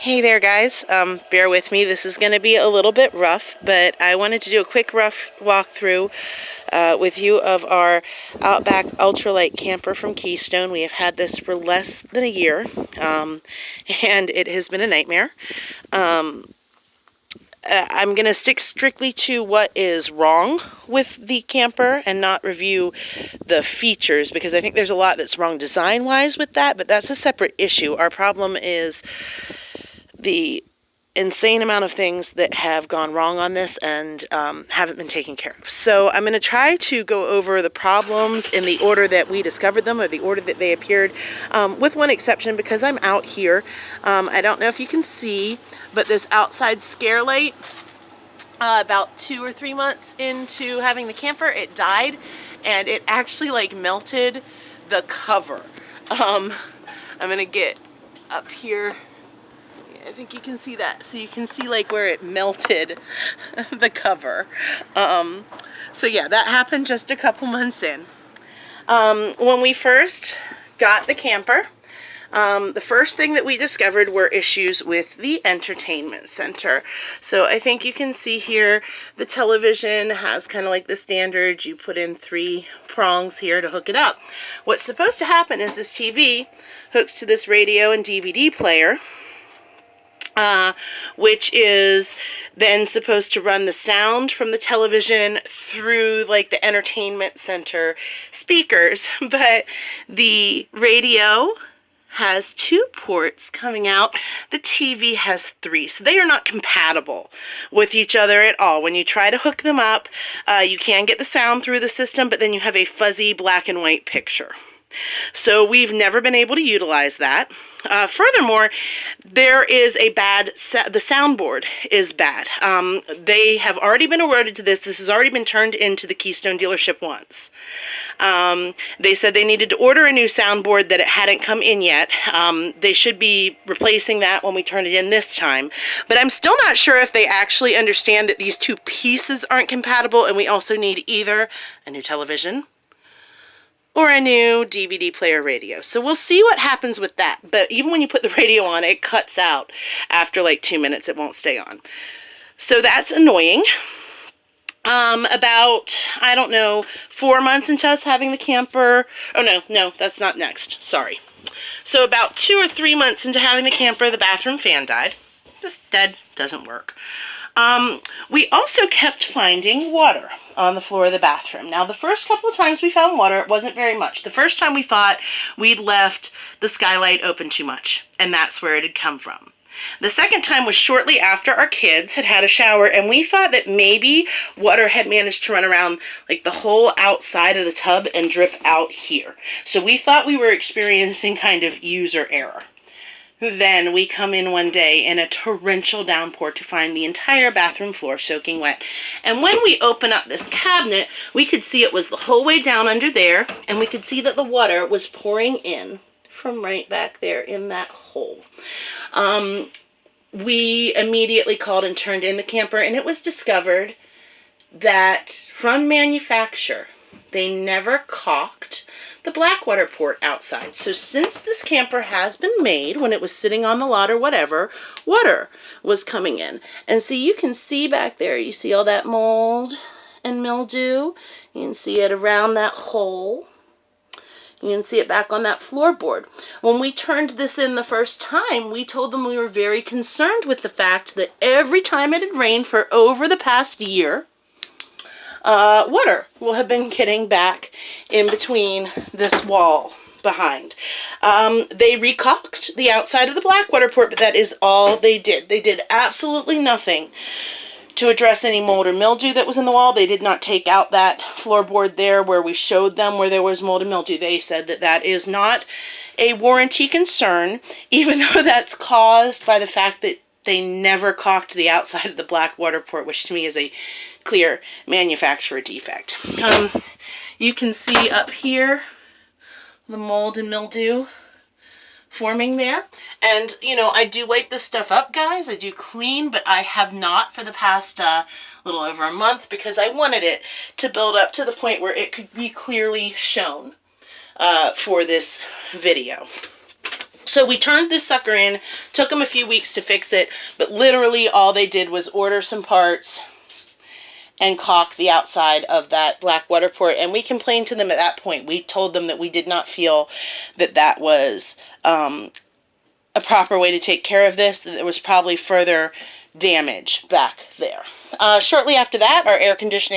Hey there guys, bear with me. This is going to be a little bit rough, but I wanted to do a quick rough walkthrough with you of our Outback ultralight camper from Keystone. We have had this for less than a year, and it has been a nightmare. I'm going to stick strictly to what is wrong with the camper and not review the features, because I think there's a lot that's wrong design-wise with that, but that's a separate issue. Our problem is the insane amount of things that have gone wrong on this and haven't been taken care of. So I'm going to try to go over the problems in the order that we discovered them, or the order that they appeared, with one exception, because I'm out here. I don't know if you can see, but this outside scare light, about 2 or 3 months into having the camper, it died, and it actually like melted the cover. I'm going to get up here. I think you can see that. So you can see like where it melted the cover. So yeah, that happened just a couple months in. When we first got the camper, the first thing that we discovered were issues with the entertainment center. So I think you can see here the television has kind of like the standard. You put in 3 prongs here to hook it up. What's supposed to happen is this TV hooks to this radio and DVD player, which is then supposed to run the sound from the television through like the entertainment center speakers. But the radio has 2 ports coming out. The TV has 3, so they are not compatible with each other at all. When you try to hook them up, you can get the sound through the system, but then you have a fuzzy black and white picture. So we've never been able to utilize that. Furthermore, there is a bad, the soundboard is bad. They have already been awarded to this. This has already been turned into the Keystone dealership once. They said they needed to order a new soundboard, that it hadn't come in yet. They should be replacing that when we turn it in this time. But I'm still not sure if they actually understand that these 2 pieces aren't compatible, and we also need either a new television or a new DVD player radio. So we'll see what happens with that. But even when you put the radio on, it cuts out after like 2 minutes. It won't stay on. So that's annoying. About, I don't know, 4 months into us having the camper. Oh, no, that's not next. Sorry. So about 2 or 3 months into having the camper, the bathroom fan died. Just dead. Doesn't work. We also kept finding water on the floor of the bathroom. Now, the first couple of times we found water, it wasn't very much. The first time we thought we'd left the skylight open too much, and that's where it had come from. The second time was shortly after our kids had had a shower, and we thought that maybe water had managed to run around like the whole outside of the tub and drip out here. So we thought we were experiencing kind of user error. Then we come in one day in a torrential downpour to find the entire bathroom floor soaking wet. And when we open up this cabinet, we could see it was the whole way down under there, and we could see that the water was pouring in from right back there in that hole. We immediately called and turned in the camper, and it was discovered that from manufacture, they never caulked the black water port outside. So since this camper has been made, when it was sitting on the lot or whatever, water was coming in. And see, you can see back there, you see all that mold and mildew. You can see it around that hole. You can see it back on that floorboard. When we turned this in the first time, we told them we were very concerned with the fact that every time it had rained for over the past year, water will have been getting back in between this wall behind. They recaulked the outside of the black water port, but that is all they did. They did absolutely nothing to address any mold or mildew that was in the wall. They did not take out that floorboard there where we showed them where there was mold and mildew. They said that that is not a warranty concern, even though that's caused by the fact that they never caulked the outside of the black water port, which to me is a clear manufacturer defect. You can see up here the mold and mildew forming there. And, you know, I do wipe this stuff up, guys. I do clean, but I have not for the past little over a month, because I wanted it to build up to the point where it could be clearly shown for this video. So we turned this sucker in, took them a few weeks to fix it, but literally all they did was order some parts and caulk the outside of that black water port. And we complained to them at that point. We told them that we did not feel that that was a proper way to take care of this, that there was probably further damage back there. Shortly after that, our air conditioning